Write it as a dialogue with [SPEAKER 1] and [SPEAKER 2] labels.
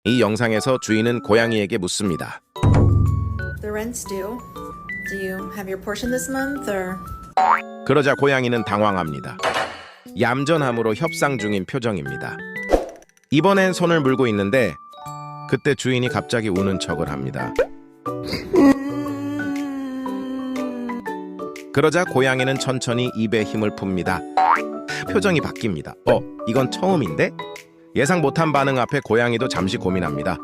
[SPEAKER 1] 이 영상에서 주인은 고양이에게 묻습니다.
[SPEAKER 2] The rent's due. Do you have your portion this month or?
[SPEAKER 1] 그러자 고양이는 당황합니다. 얌전함으로 협상 중인 표정입니다. 이번엔 손을 물고 있는데 그때 주인이 갑자기 우는 척을 합니다. 그러자 고양이는 천천히 입에 힘을 풉니다. 표정이 바뀝니다. 이건 처음인데? 예상 못한 반응 앞에 고양이도 잠시 고민합니다.